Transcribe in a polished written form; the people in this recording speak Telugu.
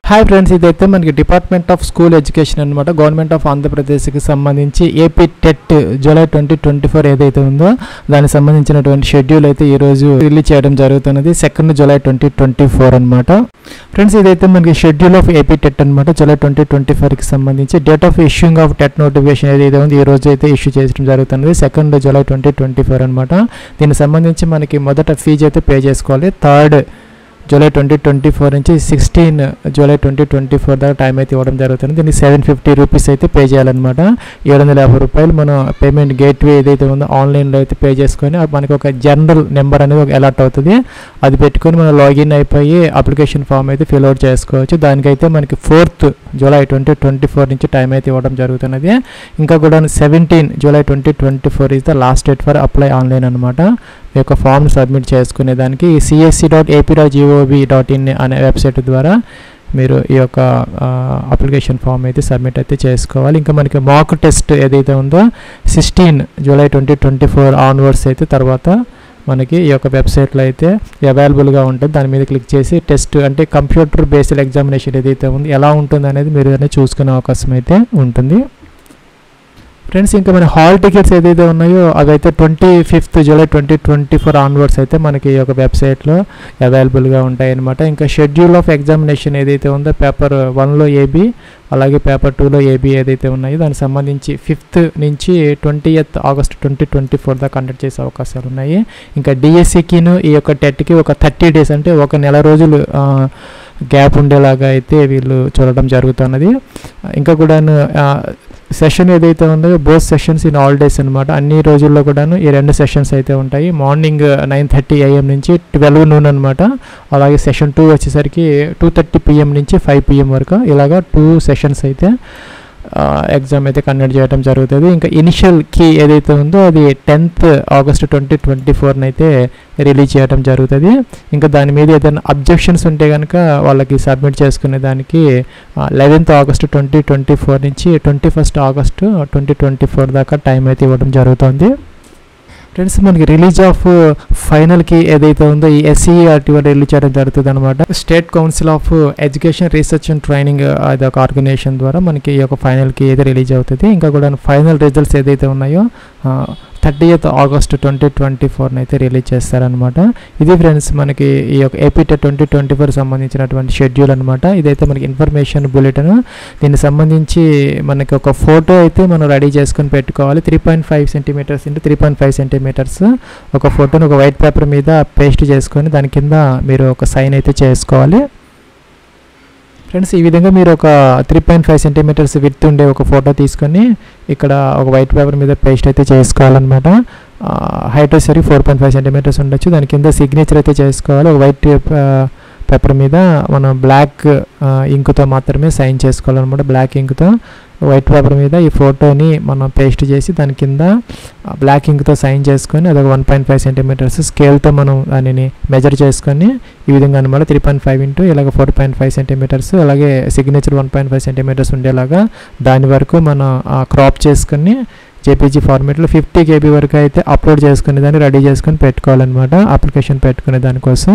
హాయ్ ఫ్రెండ్స్, ఇదైతే మనకి డిపార్ట్మెంట్ ఆఫ్ స్కూల్ ఎడ్యుకేషన్ అనమాట. గవర్నమెంట్ ఆఫ్ ఆంధ్రప్రదేశ్కి సంబంధించి ఏపీ టెట్ జూలై 2024 ఏదైతే ఉందో దానికి సంబంధించినటువంటి షెడ్యూల్ అయితే ఈరోజు రిలీజ్ చేయడం జరుగుతున్నది. 2 జూలై 2024 అనమాట. ఫ్రెండ్స్, ఇదైతే మనకి షెడ్యూల్ ఆఫ్ ఏపీ టెట్ అనమాట. జూలై 2024కి సంబంధించి date of issuing of TET notification ఏదైతే ఉంది ఈ రోజు అయితే ఇష్యూ చేయడం జరుగుతున్నది. 2 జూలై 2024 అనమాట. దీనికి సంబంధించి మనకి మొదట ఫీజు అయితే పే చేసుకోవాలి. 3 జూలై 2024 నుంచి 16 జూలై 2024 దాకా టైం అయితే ఇవ్వడం జరుగుతుంది. దీనికి 750 రూపీస్ అయితే పే చేయాలన్నమాట. 750 రూపాయలు మనం పేమెంట్ గేట్వే ఏదైతే ఉందో ఆన్లైన్లో అయితే పే చేసుకొని మనకి ఒక జనరల్ నెంబర్ అనేది ఒక అలాట్ అవుతుంది. అది పెట్టుకొని మనం లాగిన్ అయిపోయి అప్లికేషన్ ఫామ్ అయితే ఫిల్ అవుట్ చేసుకోవచ్చు. దానికైతే మనకి 4th జూలై 2024 నుంచి టైం అయితే ఇవ్వడం జరుగుతున్నది. ఇంకా కూడా 17 July 2024 is the last date for apply online అనమాట. ఈ యొక్క ఫామ్ సబ్మిట్ చేసుకునే దానికి csc.ap.gov.in అనే వెబ్సైట్ ద్వారా మీరు ఈ యొక్క అప్లికేషన్ ఫామ్ అయితే సబ్మిట్ అయితే చేసుకోవాలి. ఇంకా మనకి మాక్ టెస్ట్ ఏదైతే ఉందో 16 జూలై 2024 ఆన్వర్డ్స్ అయితే తర్వాత మనకి ఈ యొక్క వెబ్సైట్లో అయితే అవైలబుల్గా ఉంటుంది. దాని మీద క్లిక్ చేసి టెస్ట్ అంటే కంప్యూటర్ బేస్డ్ ఎగ్జామినేషన్ ఏదైతే ఉంది ఎలా ఉంటుంది అనేది మీరు అనేది చూసుకునే అవకాశం అయితే ఉంటుంది. ఫ్రెండ్స్, ఇంకా మన హాల్ టికెట్స్ ఏదైతే ఉన్నాయో అవి అయితే 25 జూలై 2024 ఆన్వర్డ్స్ అయితే మనకి ఈ యొక్క వెబ్సైట్లో అవైలబుల్గా ఉంటాయి అన్నమాట. ఇంకా షెడ్యూల్ ఆఫ్ ఎగ్జామినేషన్ ఏదైతే ఉందో పేపర్ 1లో ఏబీ అలాగే పేపర్ 2లో ఏబీ ఏదైతే ఉన్నాయో దానికి సంబంధించి 5th నుంచి 20th ఆగస్ట్ 2024 దాకా కండక్ట్ చేసే అవకాశాలు ఉన్నాయి. ఇంకా డిఎస్సికిను ఈ యొక్క టెట్కి ఒక 30 డేస్ అంటే ఒక నెల రోజులు గ్యాప్ ఉండేలాగా అయితే వీళ్ళు చూడడం జరుగుతున్నది. ఇంకా కూడా సెషన్ ఏదైతే ఉందో both sessions in all days అనమాట. అన్ని రోజుల్లో కూడాను ఈ 2 సెషన్స్ అయితే ఉంటాయి. మార్నింగ్ 9:30 AM నుంచి 12 noon అనమాట. అలాగే సెషన్ 2 వచ్చేసరికి 2:30 PM నుంచి 5 PM వరకు ఇలాగా 2 సెషన్స్ అయితే ఎగ్జామ్ అయితే కండక్ట్ చేయడం జరుగుతుంది. ఇంకా ఇనిషియల్ కీ ఏదైతే ఉందో అది 10th ఆగస్ట్ 2024 అయితే రిలీజ్ చేయడం జరుగుతుంది. ఇంకా దాని మీద ఏదైనా అబ్జెక్షన్స్ ఉంటే కనుక వాళ్ళకి సబ్మిట్ చేసుకునే దానికి 11th ఆగస్ట్ 2024 నుంచి 21st ఆగస్ట్ 2024 దాకా టైం అయితే ఇవ్వడం జరుగుతుంది. ఫ్రెండ్స్, మనకి రిలీజ్ ఆఫ్ ఫైనల్కి ఏదైతే ఉందో ఈ SCERT రిలీజ్ చేయడం జరుగుతుంది అనమాట. State council of education research and training అది ఒక ఆర్గనైజేషన్ ద్వారా మనకి ఈ యొక్క ఫైనల్కి అయితే రిలీజ్ అవుతుంది. ఇంకా కూడా ఫైనల్ రిజల్ట్స్ ఏదైతే ఉన్నాయో 30th ఆగస్ట్ 2024 అయితే రిలీజ్ చేస్తారనమాట. ఇది ఫ్రెండ్స్ మనకి ఈ యొక్క ఏపీ టెట్ 2024 సంబంధించినటువంటి షెడ్యూల్ అనమాట. ఇదైతే మనకి ఇన్ఫర్మేషన్ బులెటిన్. దీనికి సంబంధించి మనకి ఒక ఫోటో అయితే మనం రెడీ చేసుకొని పెట్టుకోవాలి. 3.5 సెంటీమీటర్స్ ఇంటూ 3.5 సెంటీమీటర్స్ ఒక ఫోటోని ఒక వైట్ పేపర్ మీద పేస్ట్ చేసుకొని దాని కింద మీరు ఒక సైన్ అయితే చేసుకోవాలి. ఫ్రెండ్స్, ఈ విధంగా మీరు ఒక 3.5 సెంటీమీటర్స్ విడ్త్ ఉండే ఒక ఫోటో తీసుకొని ఇక్కడ ఒక వైట్ పేపర్ మీద పేస్ట్ అయితే చేసుకోవాలన్నమాట. హైట్ వచ్చేసరికి 4.5 సెంటీమీటర్స్ ఉండొచ్చు. దాని కింద సిగ్నేచర్ అయితే చేసుకోవాలి. ఒక వైట్ పేపర్ మీద మనం బ్లాక్ ఇంకుతో మాత్రమే సైన్ చేసుకోవాలన్నమాట. బ్లాక్ ఇంకుతో వైట్ పేపర్ మీద ఈ ఫోటోని మనం పేస్ట్ చేసి దాని కింద బ్లాక్ ఇంక్తో సైన్ చేసుకొని అదొక 1.5 సెంటీమీటర్స్ స్కేల్తో మనం దానిని మెజర్ చేసుకొని ఈ విధంగా అనమాట 3.5 ఇంటూ ఇలాగ 4.5 సెంటీమీటర్స్ అలాగే సిగ్నేచర్ 1.5 సెంటీమీటర్స్ ఉండేలాగా దాని వరకు మనం క్రాప్ చేసుకొని జేపీజీ ఫార్మేట్లో 50 KB వరకు అయితే అప్లోడ్ చేసుకునే దాన్ని రెడీ చేసుకొని పెట్టుకోవాలన్నమాట అప్లికేషన్ పెట్టుకునే దానికోసం.